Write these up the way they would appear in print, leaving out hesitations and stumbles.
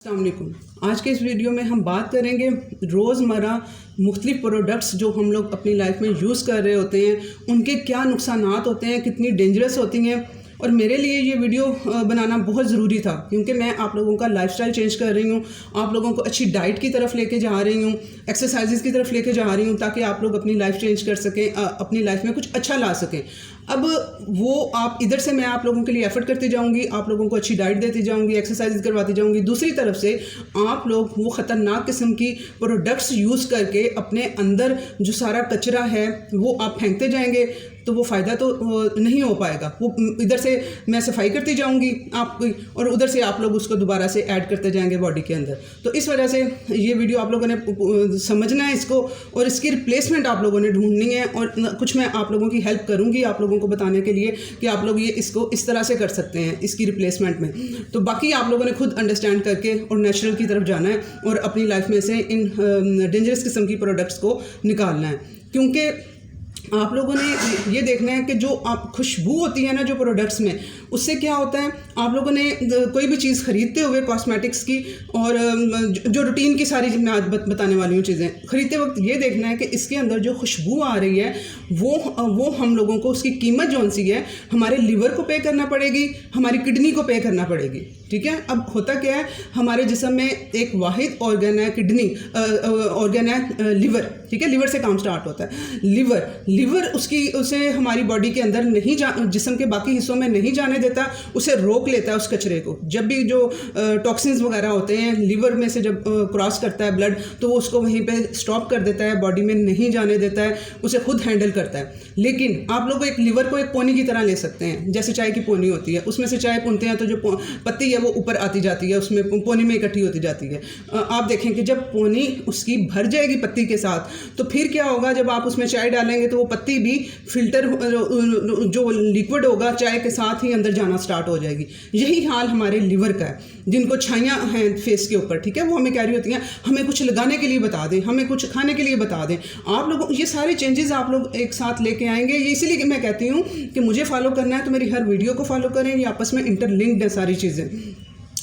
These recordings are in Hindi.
अस्सलाम वालेकुम। आज के इस वीडियो में हम बात करेंगे रोज़मर्रा मुख्तलिफ प्रोडक्ट्स जो हम लोग अपनी लाइफ में यूज़ कर रहे होते हैं, उनके क्या नुकसानात होते हैं, कितनी डेंजरस होती हैं। और मेरे लिए ये वीडियो बनाना बहुत ज़रूरी था क्योंकि मैं आप लोगों का लाइफस्टाइल चेंज कर रही हूँ, आप लोगों को अच्छी डाइट की तरफ लेके जा रही हूँ, एक्सरसाइजेज़ की तरफ लेके जा रही हूँ ताकि आप लोग अपनी लाइफ चेंज कर सकें, अपनी लाइफ में कुछ अच्छा ला सकें। अब वो आप इधर से मैं आप लोगों के लिए एफर्ट करती जाऊंगी, आप लोगों को अच्छी डाइट देती जाऊंगी, एक्सरसाइज करवाती जाऊंगी। दूसरी तरफ से आप लोग वो ख़तरनाक किस्म की प्रोडक्ट्स यूज़ करके अपने अंदर जो सारा कचरा है वो आप फेंकते जाएंगे, तो वो फ़ायदा तो नहीं हो पाएगा। वो इधर से मैं सफाई करती जाऊंगी आपकी और उधर से आप लोग उसको दोबारा से ऐड करते जाएंगे बॉडी के अंदर। तो इस वजह से ये वीडियो आप लोगों ने समझना है इसको, और इसकी रिप्लेसमेंट आप लोगों ने ढूंढनी है। और कुछ मैं आप लोगों की हेल्प करूँगी आप लोगों को बताने के लिए कि आप लोग ये इसको इस तरह से कर सकते हैं इसकी रिप्लेसमेंट में। तो बाकी आप लोगों ने खुद अंडरस्टैंड करके और नेचुरल की तरफ जाना है और अपनी लाइफ में से इन डेंजरस किस्म की प्रोडक्ट्स को निकालना है। क्योंकि आप लोगों ने ये देखना है कि जो आप खुशबू होती है ना जो प्रोडक्ट्स में, उससे क्या होता है, आप लोगों ने कोई भी चीज़ ख़रीदते हुए कॉस्मेटिक्स की और जो रूटीन की सारी मैं आज बताने वाली हूँ चीज़ें ख़रीदते वक्त ये देखना है कि इसके अंदर जो खुशबू आ रही है वो हम लोगों को उसकी कीमत जौन सी है हमारे लिवर को पे करना पड़ेगी, हमारी किडनी को पे करना पड़ेगी। ठीक है, अब होता क्या है, हमारे जिस्म में एक वाहिद ऑर्गन है किडनी, ऑर्गन है लिवर। ठीक है, लिवर से काम स्टार्ट होता है। लिवर उसे हमारी बॉडी के अंदर नहीं जिस्म के बाकी हिस्सों में नहीं जाने देता, उसे रोक लेता है उस कचरे को। जब भी जो टॉक्सिन्स वगैरह होते हैं लिवर में से जब क्रॉस करता है ब्लड, तो वो उसको वहीं पे स्टॉप कर देता है, बॉडी में नहीं जाने देता है, उसे खुद हैंडल करता है। लेकिन आप लोग एक लिवर को एक पोनी की तरह ले सकते हैं, जैसे चाय की पोनी होती है, उसमें से चाय पुनते हैं तो जो पत्ती है वो ऊपर आती जाती है, उसमें पोनी में इकट्ठी होती जाती है। आप देखें कि जब पोनी उसकी भर जाएगी पत्ती के साथ, तो फिर क्या होगा, जब आप उसमें चाय डालेंगे तो वो पत्ती भी फिल्टर जो लिक्विड होगा चाय के साथ ही अंदर जाना स्टार्ट हो जाएगी। यही हाल हमारे लिवर का है। जिनको छाइयाँ हैं फेस के ऊपर, ठीक है, वो हमें कह रही होती हैं हमें कुछ लगाने के लिए बता दें, हमें कुछ खाने के लिए बता दें। आप लोग ये सारे चेंजेस आप लोग एक साथ लेके आएंगे। ये इसीलिए मैं कहती हूँ कि मुझे फॉलो करना है तो मेरी हर वीडियो को फॉलो करें, ये आपस में इंटरलिंक्ड है सारी चीज़ें।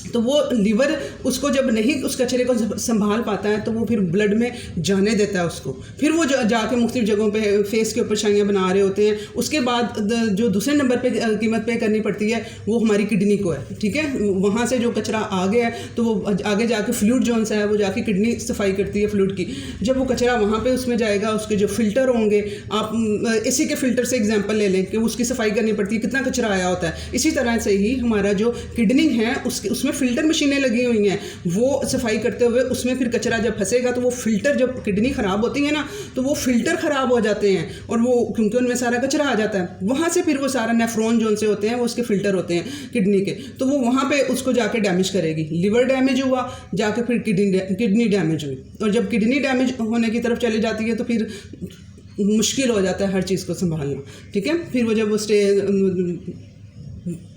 तो वो लिवर उसको जब नहीं उस कचरे को संभाल पाता है तो वो फिर ब्लड में जाने देता है उसको, फिर वो जाके मुख्तलिफ जगहों पे फेस के ऊपर छाइयाँ बना रहे होते हैं। उसके बाद जो दूसरे नंबर पे कीमत पे करनी पड़ती है वो हमारी किडनी को है। ठीक है, वहाँ से जो कचरा आ गया है तो वो आगे जाके फ्लूइड जौन सा है वो जाके किडनी सफाई करती है फ्लूइड की। जब वो कचरा वहाँ पर उसमें जाएगा, उसके जो फिल्टर होंगे, आप इसी के फिल्टर से एग्जाम्पल ले लें कि उसकी सफाई करनी पड़ती है, कितना कचरा आया होता है। इसी तरह से ही हमारा जो किडनी है उसमें फिल्टर मशीनें लगी हुई हैं, वो सफाई करते हुए उसमें फिर कचरा जब फंसेगा तो वो फिल्टर, जब किडनी ख़राब होती है ना तो वो फिल्टर ख़राब हो जाते हैं, और वो क्योंकि उनमें सारा कचरा आ जाता है, वहाँ से फिर वो सारा नेफ्रॉन जो से होते हैं वो उसके फिल्टर होते हैं किडनी के, तो वो वहाँ पे उसको जाके डैमेज करेगी। लिवर डैमेज हुआ, जाके फिर किडनी डैमेज हुई, और जब किडनी डैमेज होने की तरफ चली जाती है तो फिर मुश्किल हो जाता है हर चीज़ को संभालना। ठीक है, फिर वो जब वो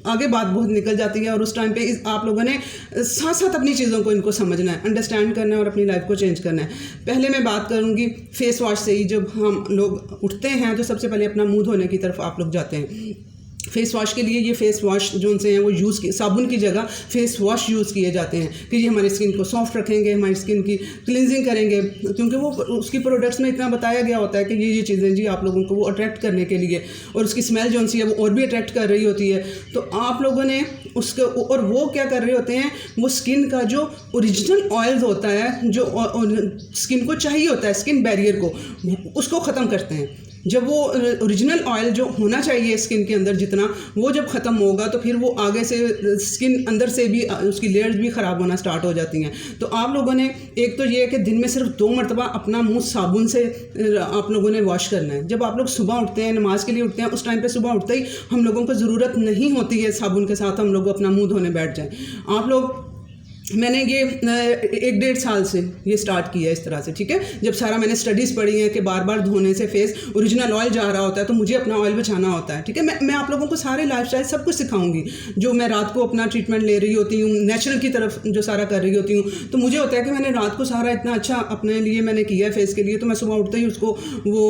आगे बात बहुत निकल जाती है, और उस टाइम पे आप लोगों ने साथ साथ अपनी चीज़ों को इनको समझना है, अंडरस्टैंड करना है और अपनी लाइफ को चेंज करना है। पहले मैं बात करूँगी फेस वॉश से ही। जब हम लोग उठते हैं तो सबसे पहले अपना मुंह धोने की तरफ आप लोग जाते हैं। फेस वॉश के लिए ये फेस वॉश जो उनसे हैं वो यूज़ साबुन की जगह फेस वॉश यूज़ किए जाते हैं कि ये हमारी स्किन को सॉफ्ट रखेंगे, हमारी स्किन की क्लिनजिंग करेंगे, क्योंकि वो उसकी प्रोडक्ट्स में इतना बताया गया होता है कि ये चीज़ें जी आप लोगों को वो अट्रैक्ट करने के लिए, और उसकी स्मेल जो सी है वो और भी अट्रैक्ट कर रही होती है। तो आप लोगों ने उसके, और वो क्या कर रहे होते हैं, वो स्किन का जो ओरिजिनल ऑयल होता है जो स्किन को चाहिए होता है, स्किन बैरियर को, उसको ख़त्म करते हैं। जब वो ओरिजिनल ऑयल जो होना चाहिए स्किन के अंदर जितना, वो जब ख़त्म होगा तो फिर वो आगे से स्किन अंदर से भी उसकी लेयर्स भी ख़राब होना स्टार्ट हो जाती हैं। तो आप लोगों ने एक तो ये है कि दिन में सिर्फ 2 मरतबा अपना मुंह साबुन से आप लोगों ने वॉश करना है। जब आप लोग सुबह उठते हैं, नमाज के लिए उठते हैं, उस टाइम पे सुबह उठते ही हम लोगों को ज़रूरत नहीं होती है साबुन के साथ हम लोग अपना मुँह धोने बैठ जाएँ। आप लोग, मैंने ये 1-1.5 साल से ये स्टार्ट किया इस तरह से। ठीक है, जब सारा मैंने स्टडीज़ पढ़ी हैं कि बार बार धोने से फेस ओरिजिनल ऑयल जा रहा होता है, तो मुझे अपना ऑयल बचाना होता है। ठीक है, मैं आप लोगों को सारे लाइफस्टाइल सब कुछ सिखाऊंगी। जो मैं रात को अपना ट्रीटमेंट ले रही होती हूँ, नेचुरल की तरफ जो सारा कर रही होती हूँ, तो मुझे होता है कि मैंने रात को सारा इतना अच्छा अपने लिए मैंने किया है फेस के लिए, तो मैं सुबह उठते ही उसको वो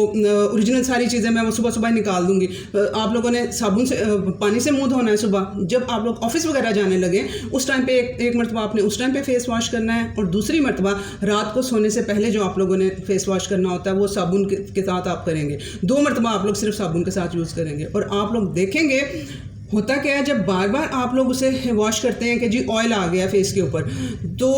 ओरिजिनल सारी चीज़ें मैं वो सुबह निकाल दूँगी। आप लोगों ने साबुन से पानी से मुँह धोना है सुबह। जब आप लोग ऑफिस वगैरह जाने लगे उस टाइम पर एक मरतबा आपने उस टाइम पे फेस वॉश करना है, और दूसरी मरतबा रात को सोने से पहले जो आप लोगों ने फेस वॉश करना होता है वो साबुन के साथ आप करेंगे। 2 मरतबा आप लोग सिर्फ साबुन के साथ यूज़ करेंगे। और आप लोग देखेंगे होता क्या है, जब बार बार आप लोग उसे वॉश करते हैं कि जी ऑयल आ गया फेस के ऊपर, तो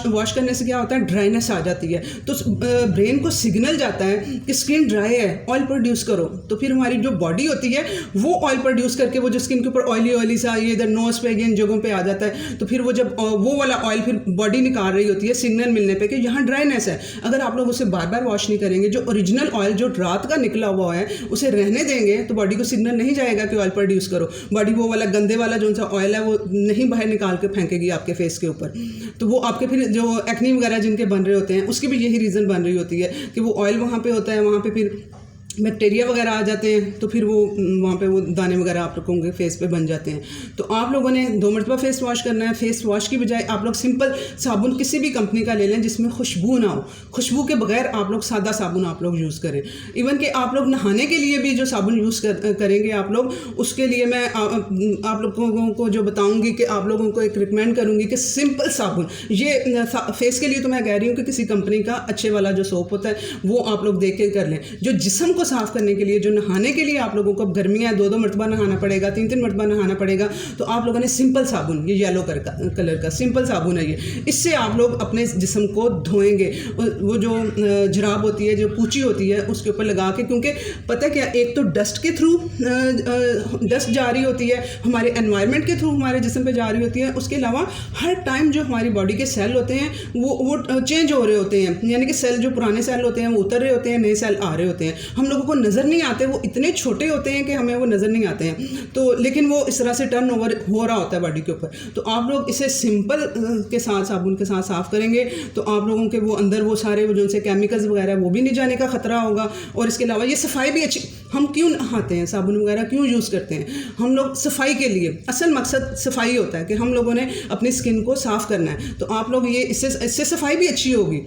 वॉश करने से क्या होता है, ड्राइनेस आ जाती है। तो ब्रेन को सिग्नल जाता है कि स्किन ड्राई है, ऑयल प्रोड्यूस करो। तो फिर हमारी जो बॉडी होती है वो ऑयल प्रोड्यूस करके वो जो स्किन के ऊपर ऑयली सा ये इधर नोज पे इन जगहों पे आ जाता है। तो फिर वो जब वो वाला ऑयल फिर बॉडी निकाल रही होती है सिग्नल मिलने पर कि यहाँ ड्राइनेस है। अगर आप लोग उसे बार बार वॉश नहीं करेंगे, जो ओरिजिनल ऑयल जो रात का निकला हुआ है उसे रहने देंगे, तो बॉडी को सिग्नल नहीं जाएगा कि ऑयल प्रोड्यूस करो। बॉडी वो वाला गंदे वाला जो सा ऑयल है वो नहीं बाहर निकाल के फेंकेगी आपके फेस के ऊपर। तो वो आपके फिर जो एक्नी वगैरह जिनके बन रहे होते हैं उसकी भी यही रीज़न बन रही होती है कि वो ऑयल वहाँ पे होता है, वहाँ पे फिर बैक्टीरिया वगैरह आ जाते हैं, तो फिर वो वहाँ पे वो दाने वगैरह आप लोगों के फेस पे बन जाते हैं। तो आप लोगों ने 2 मरतबा फेस वॉश करना है। फेस वॉश की बजाय आप लोग सिंपल साबुन किसी भी कंपनी का ले लें जिसमें खुशबू ना हो। खुशबू के बगैर आप लोग सादा साबुन आप लोग यूज़ करें। इवन कि आप लोग नहाने के लिए भी जो साबुन यूज़ करेंगे आप लोग, उसके लिए मैं आप लोगों को जो बताऊँगी कि आप लोगों को एक रिकमेंड करूँगी कि सिंपल साबुन, ये फेस के लिए तो मैं कह रही हूँ कि किसी कंपनी का अच्छे वाला जो सोप होता है वो आप लोग देख के कर लें। जो जिस्म को साफ़ करने के लिए, जो नहाने के लिए आप लोगों को गर्मियाँ 2-2 मरतबा नहाना पड़ेगा, 3-3 मरतबा नहाना पड़ेगा, तो आप लोगों ने सिंपल साबुन, ये येलो कलर का सिंपल साबुन है ये, इससे आप लोग अपने जिस्म को धोएंगे। वो जो जराब होती है, जो पूंची होती है, उसके ऊपर लगा के, क्योंकि पता क्या, एक तो डस्ट के थ्रू डस्ट जा रही होती है, हमारे एनवायरनमेंट के थ्रू हमारे जिस्म पे जा रही होती है। उसके अलावा हर टाइम जो हमारी बॉडी के सेल होते हैं वो चेंज हो रहे होते हैं, यानी कि सेल जो पुराने सेल होते हैं वो उतर रहे होते हैं, नए सेल आ रहे होते हैं। हम लोगों को नज़र नहीं आते, वो इतने छोटे होते हैं कि हमें वो नज़र नहीं आते हैं। तो लेकिन वो इस तरह से टर्न ओवर हो रहा होता है बॉडी के ऊपर। तो आप लोग इसे सिंपल के साथ साबुन के साथ साफ़ करेंगे तो आप लोगों के वो अंदर वो सारे वो जो उनसे केमिकल्स वगैरह वो भी नहीं जाने का ख़तरा होगा। और इसके अलावा ये सफाई भी अच्छी, हम क्यों नहाते हैं, साबुन वगैरह क्यों यूज़ करते हैं, हम लोग सफाई के लिए, असल मकसद सफाई होता है कि हम लोगों ने अपनी स्किन को साफ़ करना है। तो आप लोग ये इससे सफाई भी अच्छी होगी।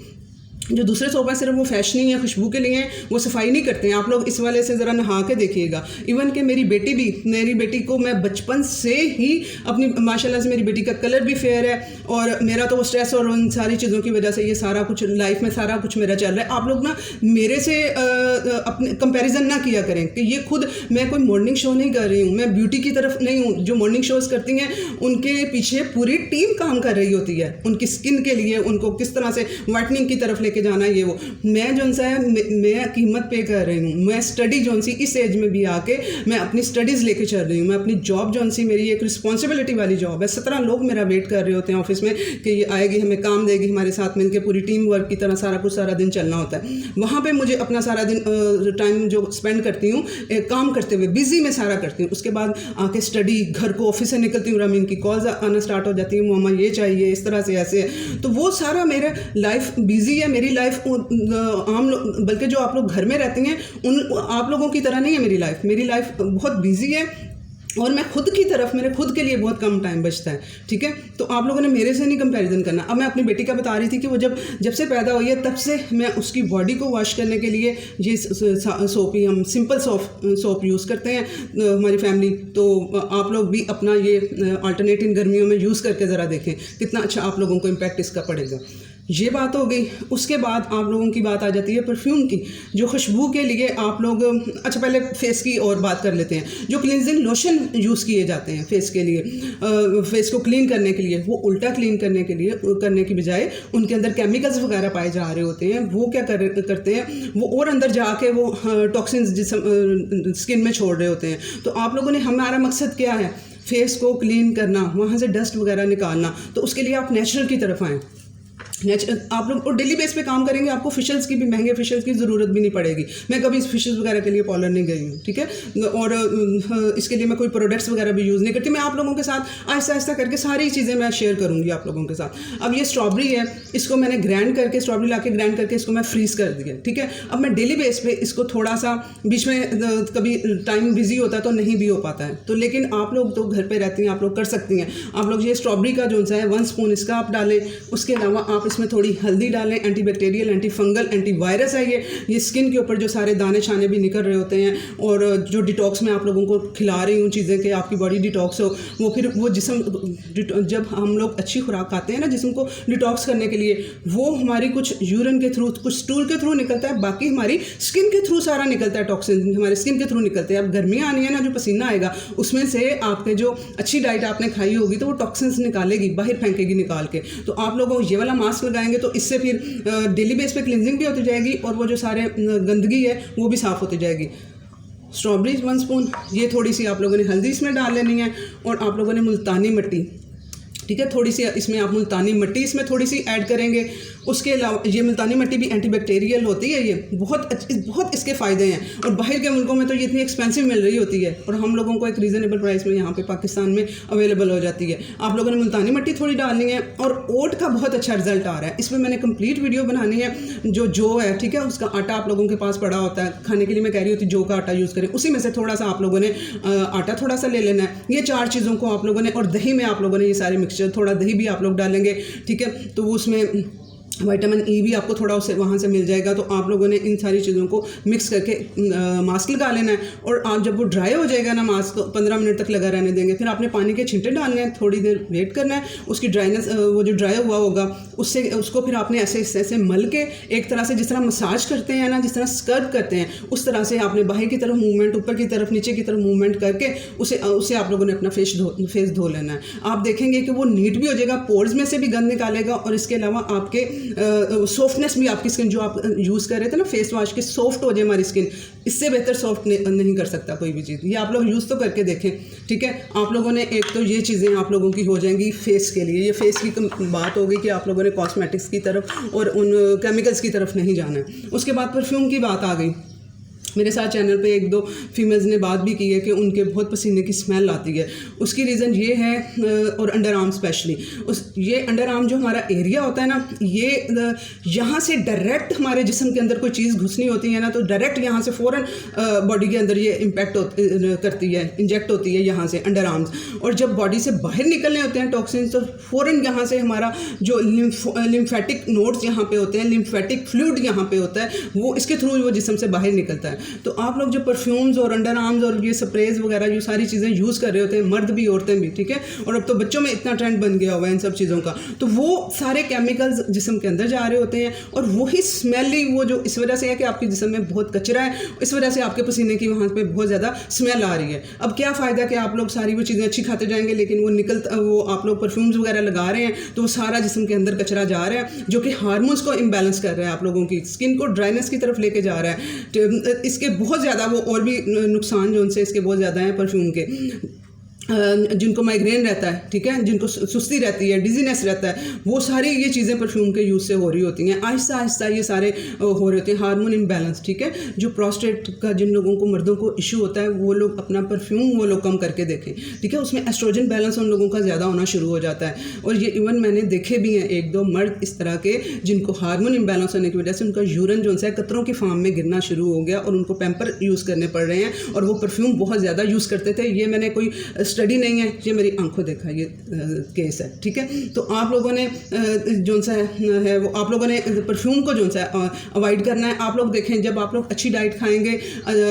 जो दूसरे सोप हैं सिर्फ वो फैशनी या खुशबू के लिए हैं, वो सफाई नहीं करते हैं। आप लोग इस वाले से ज़रा नहा के देखिएगा। इवन कि मेरी बेटी को मैं बचपन से ही अपनी, माशाल्लाह से मेरी बेटी का कलर भी फेयर है, और मेरा तो वो स्ट्रेस और उन सारी चीज़ों की वजह से ये सारा कुछ लाइफ में सारा कुछ मेरा चल रहा है। आप लोग ना मेरे से अपने कंपेरिजन ना किया करें कि ये खुद, मैं कोई मॉर्निंग शो नहीं कर रही हूँ, मैं ब्यूटी की तरफ नहीं हूँ। जो मॉर्निंग शोज़ करती हैं उनके पीछे पूरी टीम काम कर रही होती है, उनकी स्किन के लिए, उनको किस तरह से वाइटनिंग की तरफ लेके जाना है, ये वो। मैं जो सा है मैं कीमत पे कर रही हूँ। मैं स्टडी जो सी इस एज में भी आके मैं अपनी स्टडीज़ लेके चल रही हूँ। मैं अपनी जॉब जो सी, मेरी एक रिस्पॉन्सिबिलिटी वाली जॉब है। 17 लोग मेरा वेट कर रहे होते हैं ऑफिस में कि ये आएगी, हमें काम देगी, हमारे साथ मिलकर पूरी टीम वर्क की तरह सारा कुछ सारा दिन चलना होता है। वहाँ पर मुझे अपना सारा दिन टाइम जो स्पेंड करती हूँ काम करते हुए, बिजी में सारा करती हूँ। उसके बाद आके स्टडी, घर को, ऑफिस से निकलती हूँ, रामीन की कॉल्स आना स्टार्ट हो जाती है, मामा ये चाहिए, इस तरह से ऐसे है। तो वो सारा मेरा लाइफ बिजी है। मेरी लाइफ आम लोग, बल्कि जो आप लोग घर में रहती हैं उन आप लोगों की तरह नहीं है मेरी लाइफ बहुत बिजी है, और मैं खुद की तरफ, मेरे खुद के लिए बहुत कम टाइम बचता है। ठीक है, तो आप लोगों ने मेरे से नहीं कंपैरिजन करना। अब मैं अपनी बेटी का बता रही थी कि वो जब से पैदा हुई है तब से मैं उसकी बॉडी को वॉश करने के लिए ये सोप ही, हम सिंपल सोप यूज़ करते हैं हमारी फैमिली। तो आप लोग भी अपना ये अल्टरनेट इन गर्मियों में यूज़ करके ज़रा देखें कितना अच्छा आप लोगों को इम्पैक्ट इसका पड़ेगा। ये बात हो गई। उसके बाद आप लोगों की बात आ जाती है परफ्यूम की, जो खुशबू के लिए आप लोग, अच्छा पहले फेस की और बात कर लेते हैं। जो क्लिनजिंग लोशन यूज़ किए जाते हैं फेस के लिए, फेस को क्लीन करने के लिए, वो उल्टा क्लीन करने की बजाय उनके अंदर केमिकल्स वगैरह पाए जा रहे होते हैं। वो क्या करते हैं, वो और अंदर जाके वो टॉक्सिन्स स्किन में छोड़ रहे होते हैं। तो आप लोगों ने, हमारा मकसद क्या है, फेस को क्लीन करना, वहाँ से डस्ट वगैरह निकालना। तो उसके लिए आप नेचुरल की तरफ आएँ। आप लोग और डेली बेस पे काम करेंगे, आपको फेशियल्स की भी, महंगे फेशियल्स की ज़रूरत भी नहीं पड़ेगी। मैं कभी फेशियल्स वगैरह के लिए पार्लर नहीं गई हूँ, ठीक है। और इसके लिए मैं कोई प्रोडक्ट्स वगैरह भी यूज़ नहीं करती। मैं आप लोगों के साथ आहिस्ता आहिस्ता करके सारी चीज़ें मैं शेयर करूँगी आप लोगों के साथ। अब ये स्ट्रॉबेरी है, इसको मैंने ग्राइंड करके, स्ट्रॉबेरी ला के ग्राइंड करके इसको मैं फ्रीज़ कर दिया, ठीक है। अब मैं डेली बेस पे इसको थोड़ा सा, बीच में कभी टाइम बिजी होता है तो नहीं भी हो पाता है, तो लेकिन आप लोग तो घर पर रहती हैं, आप लोग कर सकती हैं। आप लोग ये स्ट्रॉबेरी का जो है 1 स्पून इसका आप डालें। उसके अलावा आप इसमें थोड़ी हल्दी डालें, antibacterial, anti fungal, anti virus है ये स्किन के ऊपर जो सारे दाने शाने भी निकल रहे होते हैं, और जो डिटॉक्स मैं आप लोगों को खिला रही हूँ चीज़ें कि आपकी बॉडी डिटॉक्स हो, वो फिर वो जिस्म जब हम लोग अच्छी खुराक खाते हैं ना जिस्म को डिटॉक्स करने के लिए, वो हमारी कुछ यूरिन के थ्रू, कुछ स्टूल के थ्रू निकलता है, बाकी हमारी स्किन के थ्रू सारा निकलता है, टॉक्सिन हमारे स्किन के थ्रू निकलते हैं। अब गर्मियाँ आनी है ना, जो पसीना आएगा उसमें से आपके जो अच्छी डाइट आपने खाई होगी तो वो टॉक्सिन्स निकालेगी, बाहर फेंकेगी निकाल के। तो आप लोग ये वाला मास्क लगाएंगे तो इससे फिर डेली बेस पे क्लिनजिंग भी होती जाएगी और वो जो सारे गंदगी है वो भी साफ़ होती जाएगी। स्ट्रॉबेरी 1 स्पून, ये थोड़ी सी आप लोगों ने हल्दी इसमें डाल लेनी है, और आप लोगों ने मुल्तानी मिट्टी, ठीक है, थोड़ी सी इसमें आप मुल्तानी मिट्टी इसमें थोड़ी सी ऐड करेंगे। उसके अलावा ये मुल्तानी मिट्टी भी एंटीबैक्टीरियल होती है, ये बहुत इसके फ़ायदे हैं, और बाहर के मुल्कों में तो ये इतनी एक्सपेंसिव मिल रही होती है और हम लोगों को एक रीज़नेबल प्राइस में यहाँ पे पाकिस्तान में अवेलेबल हो जाती है। आप लोगों ने मुल्तानी मिट्टी थोड़ी डालनी है, और ओट का बहुत अच्छा रिजल्ट आ रहा है। इसमें मैंने कंप्लीट वीडियो बनानी है। जो है, ठीक है, उसका आटा आप लोगों के पास पड़ा होता है, खाने के लिए मैं कह रही होती जौ का आटा यूज़ करें, उसी में से थोड़ा सा आप लोगों ने आटा थोड़ा सा ले लेना है। ये 4 चीज़ों को आप लोगों ने, और दही में आप लोगों ने ये सारे मिक्सचर, थोड़ा दही भी आप लोग डालेंगे, ठीक है, तो उसमें विटामिन ई भी आपको थोड़ा उसे वहाँ से मिल जाएगा। तो आप लोगों ने इन सारी चीज़ों को मिक्स करके मास्क लगा लेना है, और आप जब वो ड्राई हो जाएगा ना मास्क, तो 15 मिनट तक लगा रहने देंगे। फिर आपने पानी के छींटे डालने हैं, थोड़ी देर वेट करना है, उसकी ड्राइनेस, वो जो ड्राई हुआ होगा उसको फिर आपने ऐसे मल के, एक तरह से जिस तरह मसाज करते हैं ना, जिस तरह स्क्रब करते हैं, उस तरह से आपने बाहर की तरफ मूवमेंट, ऊपर की तरफ, नीचे की तरफ मूवमेंट करके उसे आप लोगों ने अपना फेस धो लेना है। आप देखेंगे कि वो नीट भी हो जाएगा, पोर्स में से भी गंद निकालेगा, और इसके अलावा आपके सॉफ्टनेस भी, आपकी स्किन जो आप यूज़ कर रहे थे ना फेस वॉश की, सॉफ्ट हो जाए हमारी स्किन। इससे बेहतर सॉफ्ट नहीं कर सकता कोई भी चीज़। ये आप लोग यूज़ तो करके देखें, ठीक है। आप लोगों ने एक तो ये चीज़ें आप लोगों की हो जाएंगी फेस के लिए। ये फेस की बात होगी कि आप लोगों ने कॉस्मेटिक्स की तरफ और उन केमिकल्स की तरफ नहीं जाना है। उसके बाद परफ्यूम की बात आ गई। मेरे साथ चैनल पे 1-2 फीमेल्स ने बात भी की है कि उनके बहुत पसीने की स्मेल आती है। उसकी रीज़न ये है, और अंडर आर्म स्पेशली, ये अंडर आर्म जो हमारा एरिया होता है ना, ये यहाँ से डायरेक्ट हमारे जिस्म के अंदर कोई चीज़ घुसनी होती है ना, तो डायरेक्ट यहाँ से फ़ौरन बॉडी के अंदर ये इम्पैक्ट करती है, इंजेक्ट होती है यहाँ से अंडर आर्म्स। और जब बॉडी से बाहर निकलने होते हैं टॉक्सिन्स, तो फ़ौरन यहाँ से हमारा जो लिम्फेटिक नोड्स यहाँ पे होते हैं, लिम्फेटिक फ्लूइड यहाँ पे होता है, वो इसके थ्रू वो जिस्म से बाहर निकलता है। तो आप लोग जो परफ्यूम्स और अंडर आर्म्स और ये स्प्रेज वगैरह जो सारी चीज़ें यूज़ कर रहे होते हैं, मर्द भी औरतें भी, ठीक है, और अब तो बच्चों में इतना ट्रेंड बन गया हुआ है इन सब चीज़ों का, तो वो सारे केमिकल्स जिस्म के अंदर जा रहे होते हैं, और वही स्मेली, वो जो इस वजह से है कि आपके जिस्म में बहुत कचरा है, इस वजह से आपके पसीने की वहाँ पे बहुत ज़्यादा स्मेल आ रही है। अब क्या फ़ायदा कि आप लोग सारी वो चीज़ें अच्छी खाते जाएंगे, लेकिन वो आप लोग परफ्यूम्स वगैरह लगा रहे हैं, तो वो सारा जिस्म के अंदर कचरा जा रहा है, जो कि हार्मोन्स को इम्बैलेंस कर रहा है, आप लोगों की स्किन को ड्राइनेस की तरफ लेके जा रहा है। इसके बहुत ज़्यादा वो और भी नुकसान जो उनसे इसके बहुत ज़्यादा हैं परफ्यूम के। जिनको माइग्रेन रहता है, ठीक है, जिनको सुस्ती रहती है, डिजीनेस रहता है, वो सारी ये चीज़ें परफ्यूम के यूज़ से हो रही होती हैं। आहिस्ता आहिस्ता ये सारे हो रहे होते हैं। हार्मोन इम्बैलेंस, ठीक है, जो प्रोस्टेट का जिन लोगों को, मर्दों को इशू होता है, वो लोग अपना परफ्यूम वो लोग कम करके देखें, ठीक है। उसमें एस्ट्रोजन बैलेंस उन लोगों का ज़्यादा होना शुरू हो जाता है। और ये इवन मैंने देखे भी हैं 1-2 मर्द इस तरह के, जिनको हार्मोन इम्बैलेंस होने की वजह से उनका यूरिन जो है कतरों की फॉर्म में गिरना शुरू हो गया, और उनको पैम्पर यूज़ करने पड़ रहे हैं, और वो परफ्यूम बहुत ज़्यादा यूज़ करते थे। ये मैंने कोई स्टडी नहीं है, ये मेरी आंखों देखा ये केस है, ठीक है। तो आप लोगों ने जो सा है वो आप लोगों ने परफ्यूम को जो सा अवॉइड करना है। आप लोग देखें, जब आप लोग अच्छी डाइट खाएंगे,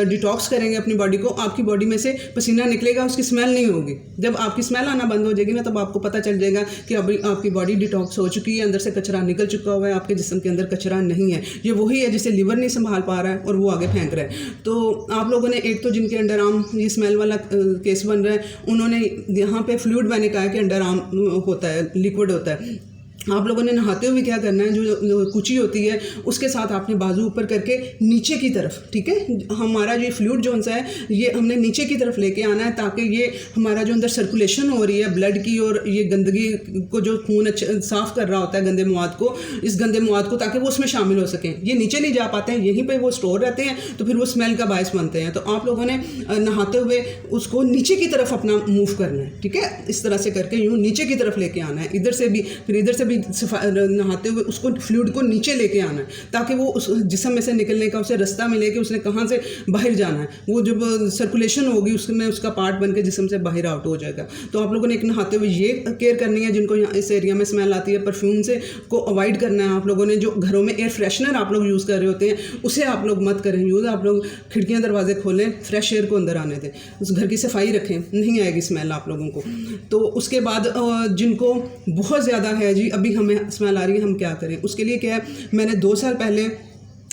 डिटॉक्स करेंगे अपनी बॉडी को, आपकी बॉडी में से पसीना निकलेगा, उसकी स्मेल नहीं होगी। जब आपकी स्मेल आना बंद हो जाएगी ना, तब आपको पता चल जाएगा कि अभी आपकी बॉडी डिटॉक्स हो चुकी है, अंदर से कचरा निकल चुका हुआ है, आपके जिस्म के अंदर कचरा नहीं है। ये वही है जिसे लीवर नहीं संभाल पा रहा है और वो आगे फेंक रहा है। तो आप लोगों ने एक तो जिनके अंडर आर्म ये स्मेल वाला केस बन रहा है, उन्होंने यहाँ पे फ्लूइड मैंने कहा है कि अंडर आर्म होता है, लिक्विड होता है। आप लोगों ने नहाते हुए क्या करना है, जो कुची होती है उसके साथ आपने बाजू ऊपर करके नीचे की तरफ, ठीक है, हमारा जो फ्लूइड जो है ये हमने नीचे की तरफ लेके आना है, ताकि ये हमारा जो अंदर सर्कुलेशन हो रही है ब्लड की, और ये गंदगी को जो खून साफ़ कर रहा होता है गंदे मवाद को, इस गंदे मवाद को, ताकि वो उसमें शामिल हो सकें। ये नीचे नहीं जा पाते हैं, यहीं पर वो स्टोर रहते हैं, तो फिर वो स्मेल का बायस बनते हैं। तो आप लोगों ने नहाते हुए उसको नीचे की तरफ अपना मूव करना है, ठीक है, इस तरह से करके यूँ नीचे की तरफ लेके आना है। इधर से भी, फिर इधर से भी भी नहाते हुए उसको फ्लूइड को नीचे लेके आना है, ताकि वो उस जिस्म में से निकलने का उसे रास्ता मिले कि उसने कहाँ से बाहर जाना है। वो जब सर्कुलेशन होगी उसमें उसका पार्ट बन के जिस्म से बाहर आउट हो जाएगा। तो आप लोगों ने एक नहाते हुए ये केयर करनी है। जिनको यहाँ इस एरिया में स्मेल आती है परफ्यूम से को अवॉइड करना है आप लोगों ने। जो घरों में एयर फ्रेशनर आप लोग यूज़ कर रहे होते हैं उसे आप लोग मत करें यूज़। आप लोग खिड़कियाँ दरवाजे खोलें, फ्रेश एयर को अंदर आने दें, उस घर की सफाई रखें, नहीं आएगी स्मेल आप लोगों को। तो उसके बाद जिनको बहुत ज़्यादा है जी, अभी हमें स्मेल आ रही है, हम क्या करें? उसके लिए क्या है, मैंने 2 साल पहले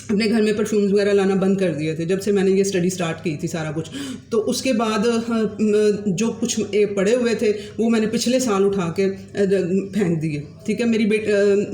अपने घर में परफ्यूम्स वगैरह लाना बंद कर दिए थे, जब से मैंने ये स्टडी स्टार्ट की थी सारा कुछ। तो उसके बाद जो कुछ पड़े हुए थे वो मैंने पिछले साल उठा के फेंक दिए। ठीक है, मेरी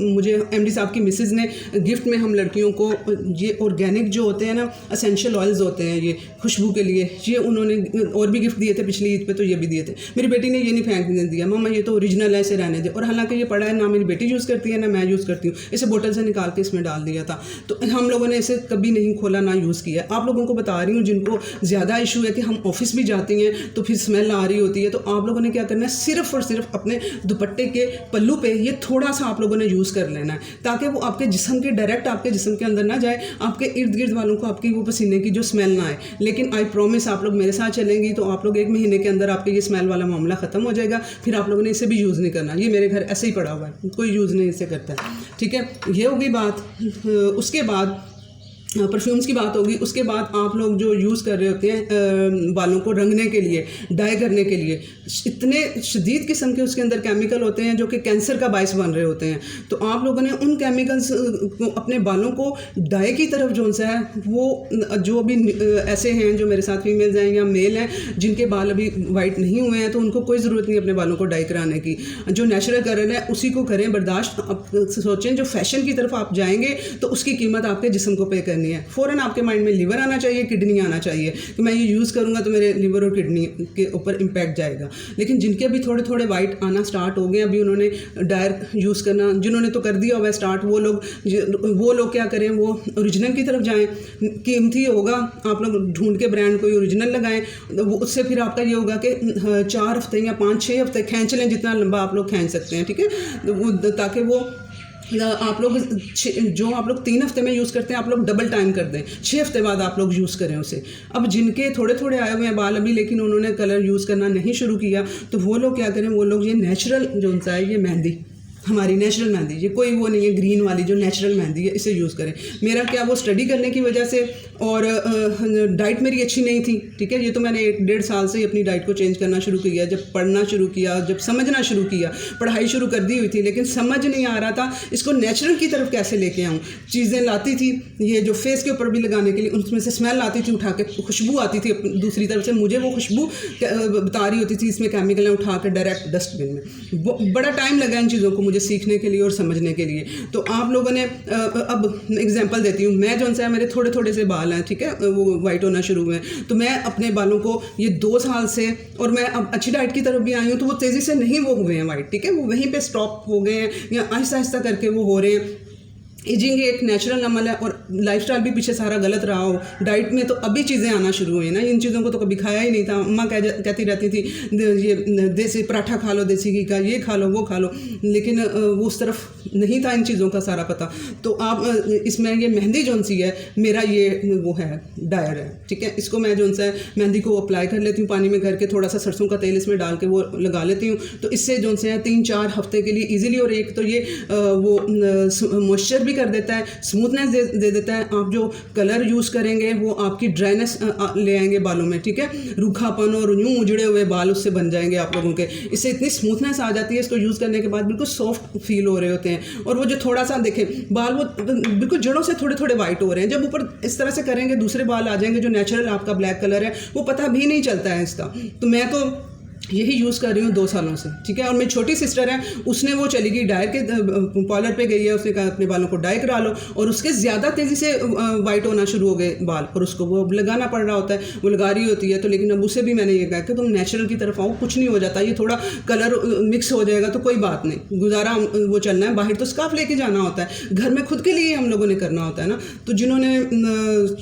मुझे एमडी साहब की मिसेज़ ने गिफ्ट में हम लड़कियों को ये ऑर्गेनिक जो होते हैं ना, एसेंशियल ऑयल्स होते हैं ये खुशबू के लिए, ये उन्होंने और भी गिफ्ट दिए थे पिछली ईद पे, तो ये भी दिए थे। मेरी बेटी ने ये नहीं फेंकने दिया, मम्मा ये तो ओरिजिनल है, इसे रहने दे। और हालांकि ये पड़ा है, ना मेरी बेटी यूज़ करती है ना मैं यूज़ करती हूँ। इसे बोतल से निकाल के इसमें डाल दिया था। तो हम लोगों ने इसे कभी नहीं खोला, ना यूज़ किया। आप लोगों को बता रही हूँ जिनको ज़्यादा इशू है कि हम ऑफिस भी जाते हैं तो फिर स्मेल आ रही होती है, तो आप लोगों ने क्या करना है, सिर्फ और सिर्फ अपने दुपट्टे के पल्लू पे ये थोड़ा सा आप लोगों ने यूज़ कर लेना है, ताकि वो आपके जिस्म के डायरेक्ट आपके जिस्म के अंदर ना जाए, आपके इर्द गिर्द वालों को आपकी वो पसीने की जो स्मेल ना आए। लेकिन आई प्रॉमिस, आप लोग मेरे साथ चलेंगी तो आप लोग 1 महीने के अंदर आपके ये स्मेल वाला मामला ख़त्म हो जाएगा। फिर आप लोगों ने इसे भी यूज़ नहीं करना। ये मेरे घर ऐसे ही पड़ा हुआ है, कोई यूज़ नहीं इसे करता है। ठीक है, ये होगी बात। उसके बाद परफ्यूम्स की बात होगी। उसके बाद आप लोग जो यूज़ कर रहे होते हैं बालों को रंगने के लिए, डाई करने के लिए, इतने शदीद किस्म के उसके अंदर केमिकल होते हैं जो कि कैंसर का बायस बन रहे होते हैं। तो आप लोगों ने उन केमिकल्स को, अपने बालों को डाई की तरफ जो सा है, वो जो भी ऐसे हैं जो मेरे साथ फीमेल्स हैं या मेल हैं जिनके बाल अभी वाइट नहीं हुए हैं, तो उनको कोई ज़रूरत नहीं अपने बालों को डाई कराने की। जो नेचुरल कलर है उसी को करें बर्दाश्त। आप सोचें जो फैशन की तरफ आप जाएंगे तो उसकी कीमत आपके जिस्म को पे करनी है। फ़ौरन आपके माइंड में लिवर आना चाहिए, किडनी आना चाहिए कि मैं ये यूज़ करूँगा तो मेरे लिवर और किडनी के ऊपर इम्पैक्ट जाएगा। लेकिन जिनके अभी थोड़े थोड़े वाइट आना स्टार्ट हो गए, अभी उन्होंने डायर यूज़ करना, जिन्होंने तो कर दिया हुआ है स्टार्ट, वो लोग क्या करें, वो ओरिजिनल की तरफ जाएँ। कीमती होगा, आप लोग ढूंढ के ब्रांड कोई ओरिजिनल लगाएं, तो उससे फिर आपका ये होगा कि 4 हफ्ते या 5-6 हफ्ते खींच लें, जितना लंबा आप लोग खींच सकते हैं। ठीक है, तो ताकि वो आप लोग जो आप लोग 3 हफ्ते में यूज़ करते हैं, आप लोग डबल टाइम कर दें, 6 हफ्ते बाद आप लोग यूज़ करें उसे। अब जिनके थोड़े थोड़े आए हुए हैं बाल अभी, लेकिन उन्होंने कलर यूज़ करना नहीं शुरू किया, तो वो लोग क्या करें, वो लोग ये नेचुरल जो उनका है, ये मेहंदी, हमारी नेचुरल मेहंदी, ये कोई वो नहीं है ग्रीन वाली, जो नेचुरल मेहंदी है, इसे यूज़ करें। मेरा क्या, वो स्टडी करने की वजह से और डाइट मेरी अच्छी नहीं थी। ठीक है, ये तो मैंने 1-1.5 साल से ही अपनी डाइट को चेंज करना शुरू किया, जब पढ़ना शुरू किया, जब समझना शुरू किया। पढ़ाई शुरू कर दी हुई थी लेकिन समझ नहीं आ रहा था इसको नेचुरल की तरफ कैसे लेके आऊँ। चीज़ें लाती थी, ये जो फेस के ऊपर भी लगाने के लिए, उसमें से स्मेल आती थी उठा के, खुशबू आती थी दूसरी तरफ से, मुझे वो खुशबू बता रही होती थी इसमें केमिकल है, उठा के डायरेक्ट डस्टबिन में। बड़ा टाइम लगा इन चीज़ों को मुझे सीखने के लिए और समझने के लिए। तो आप लोगों ने अब एग्जांपल देती हूँ, मैं जो सा है, मेरे थोड़े थोड़े से बाल हैं, ठीक है, वो वाइट होना शुरू हुए हैं, तो मैं अपने बालों को ये 2 साल से, और मैं अब अच्छी डाइट की तरफ भी आई हूँ, तो वो तेज़ी से नहीं वो हुए हैं वाइट। ठीक है, वो वहीं पे स्टॉप हो गए हैं या आहिस्ता आहिस्ता करके वो हो रहे हैं। एजिंग एक नेचुरल अमल है, और लाइफस्टाइल भी पीछे सारा गलत रहा हो, डाइट में तो अभी चीज़ें आना शुरू हुई ना, इन चीज़ों को तो कभी खाया ही नहीं था। अम्मा कहती रहती थी ये देसी पराठा खा लो, देसी घी का, ये खा लो, वो खा लो, लेकिन वो उस तरफ नहीं था इन चीज़ों का सारा पता। तो आप इसमें ये मेहंदी जौन सी है, मेरा ये वो है डायर है, ठीक है, इसको मैं जौन सा है मेहंदी को अप्लाई कर लेती हूँ पानी में करके, थोड़ा सा सरसों का तेल इसमें डाल के वो लगा लेती हूँ। तो इससे जौन से है 3-4 हफ्ते के लिए ईजिली, और एक तो ये वो मॉइस्चर कर देता है, स्मूथनेस दे देता है। आप जो कलर यूज़ करेंगे वो आपकी ड्राइनेस ले आएंगे बालों में, ठीक है, रूखापन और यूँ उजड़े हुए बाल उससे बन जाएंगे आप लोगों के। इससे इतनी स्मूथनेस आ जाती है, इसको यूज़ करने के बाद बिल्कुल सॉफ्ट फील हो रहे होते हैं। और वो जो थोड़ा सा देखें बाल, वो बिल्कुल जड़ों से थोड़े थोड़े वाइट हो रहे हैं। जब ऊपर इस तरह से करेंगे दूसरे बाल आ जाएंगे जो नेचुरल आपका ब्लैक कलर है, वो पता भी नहीं चलता है इसका। तो मैं तो यही यूज़ कर रही हूँ 2 सालों से, ठीक है। और मेरी छोटी सिस्टर है, उसने वो चली गई डायर के पार्लर पे गई है, उसने कहा अपने बालों को डाई करा लो, और उसके ज़्यादा तेज़ी से वाइट होना शुरू हो गए बाल, और उसको वो लगाना पड़ रहा होता है, वो लगा रही होती है। तो लेकिन अब उसे भी मैंने ये कहा कि तुम नेचुरल की तरफ आओ, कुछ नहीं हो जाता, ये थोड़ा कलर मिक्स हो जाएगा तो कोई बात नहीं, गुजारा वो चलना है। बाहर तो स्कार्फ लेके जाना होता है, घर में खुद के लिए हम लोगों ने करना होता है ना। तो जिन्होंने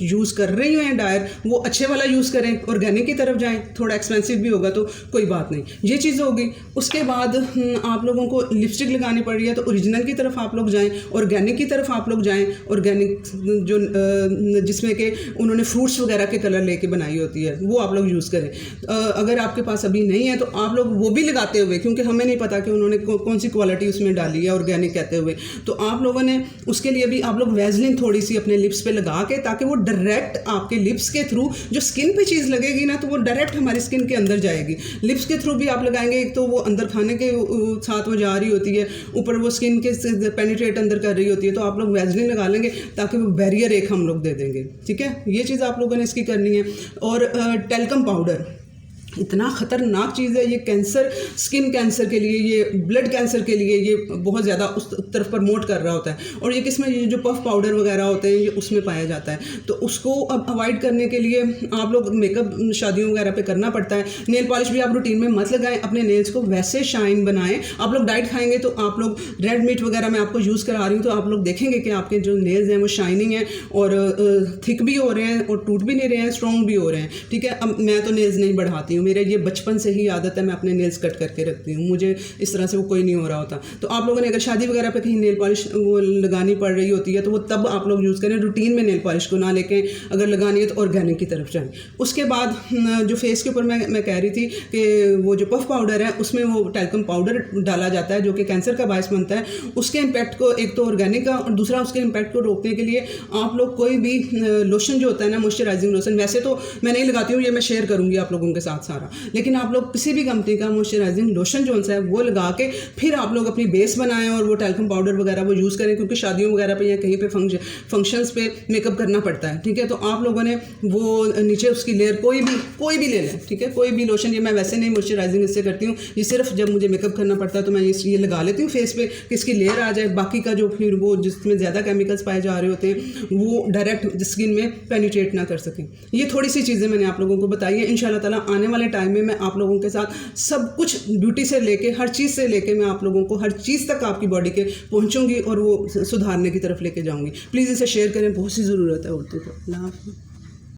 यूज़ कर रही हैं डायर, वो अच्छे वाला यूज़ करें, ऑर्गेनिक की तरफ जाएँ, थोड़ा एक्सपेंसिव भी होगा तो कोई बात नहीं, ये चीज़ होगी। उसके बाद आप लोगों को लिपस्टिक लगानी पड़ रही है तो ओरिजिनल की तरफ आप लोग जाएं, ऑर्गेनिक की तरफ आप लोग जाएं। ऑर्गेनिक जो जिसमें कि उन्होंने फ्रूट्स वगैरह के कलर लेके बनाई होती है वो आप लोग यूज़ करें। अगर आपके पास अभी नहीं है तो आप लोग वो भी लगाते हुए, क्योंकि हमें नहीं पता कि उन्होंने कौन सी क्वालिटी उसमें डाली है ऑर्गेनिक कहते हुए, तो आप लोगों ने उसके लिए भी आप लोग वैसलीन थोड़ी सी अपने लिप्स पे लगा के, ताकि वो डायरेक्ट आपके लिप्स के थ्रू जो स्किन पे चीज़ लगेगी ना तो वो डायरेक्ट हमारी स्किन के अंदर जाएगी। लिप्स के थ्रू भी आप लगाएंगे, एक तो वो अंदर खाने के साथ वो जा रही होती है, ऊपर वो स्किन के पेनिट्रेट अंदर कर रही होती है, तो आप लोग वैसलीन लगा लेंगे ताकि वो बैरियर एक हम लोग दे देंगे। ठीक है, ये चीज़ आप लोगों ने इसकी करनी है। और टेल्कम पाउडर इतना ख़तरनाक चीज़ है ये, कैंसर, स्किन कैंसर के लिए, ये ब्लड कैंसर के लिए ये बहुत ज़्यादा उस तरफ प्रमोट कर रहा होता है। और ये किसमें, ये जो पफ पाउडर वगैरह होते हैं ये उसमें पाया जाता है। तो उसको अब अवॉइड करने के लिए आप लोग मेकअप शादियों वगैरह पे करना पड़ता है। नेल पॉलिश भी आप रूटीन में मत लगाएं, अपने नेल्स को वैसे शाइन बनाएं। आप लोग डाइट खाएंगे तो आप लोग रेड मीट वगैरह मैं आपको यूज़ करा रही हूँ, तो आप लोग देखेंगे कि आपके जो नेल्स हैं वो शाइनिंग है और थिक भी हो रहे हैं और टूट भी नहीं रहे हैं, स्ट्रॉन्ग भी हो रहे हैं। ठीक है, अब मैं तो नेल्स नहीं बढ़ाती हूँ, मेरे ये बचपन से ही आदत है, मैं अपने नेल्स कट करके रखती हूँ, मुझे इस तरह से वो कोई नहीं हो रहा होता। तो आप लोगों ने अगर शादी वगैरह पे कहीं नेल पॉलिश वो लगानी पड़ रही होती है तो वो तब आप लोग यूज़ करें, रूटीन में नेल पॉलिश को ना लेके अगर लगानी है तो ऑर्गेनिक की तरफ जाएं। उसके बाद जो फेस के ऊपर मैं कह रही थी कि वो जो पफ पाउडर है उसमें वो टैल्कम पाउडर डाला जाता है जो कि कैंसर का बायस बनता है। उसके इम्पैक्ट को, एक तो ऑर्गेनिक का और दूसरा उसके इम्पैक्ट को रोकने के लिए आप लोग कोई भी लोशन जो होता है ना, मॉइस्चराइजिंग लोशन, वैसे तो मैं नहीं लगाती हूँ, ये मैं शेयर करूँगी आप लोगों के साथ सारा, लेकिन आप लोग किसी भी कंपनी का मॉइस्चराइजिंग लोशन जो है वो लगा के फिर आप लोग अपनी बेस बनाएं और वो टैल्कम पाउडर वगैरह वो यूज़ करें, क्योंकि शादियों वगैरह पे या कहीं पे फंक्शंस पे मेकअप करना पड़ता है। ठीक है, तो आप लोगों ने वो नीचे उसकी लेयर कोई भी ले लें। ठीक है, कोई भी लोशन, ये मैं वैसे नहीं मॉइस्चराइजिंग इससे करती हूँ, ये सिर्फ जब मुझे मेकअप करना पड़ता है तो मैं ये लगा लेती हूँ फेस पे कि इसकी लेयर आ जाए, बाकी का जो फिर वो जिसमें ज़्यादा केमिकल्स पाए जा रहे होते हैं वो डायरेक्ट स्किन में पेनिट्रेट ना कर सकें। ये थोड़ी सी चीज़ें मैंने आप लोगों को बताई है। इंशाल्लाह ताला आने वाले टाइम में मैं आप लोगों के साथ सब कुछ ब्यूटी से लेके हर चीज़ से लेके मैं आप लोगों को हर चीज़ तक आपकी बॉडी के पहुंचूंगी और वो सुधारने की तरफ लेके जाऊंगी। प्लीज़ इसे शेयर करें, बहुत सी ज़रूरत है औरतों को। अल्लाह हाफ़िज़।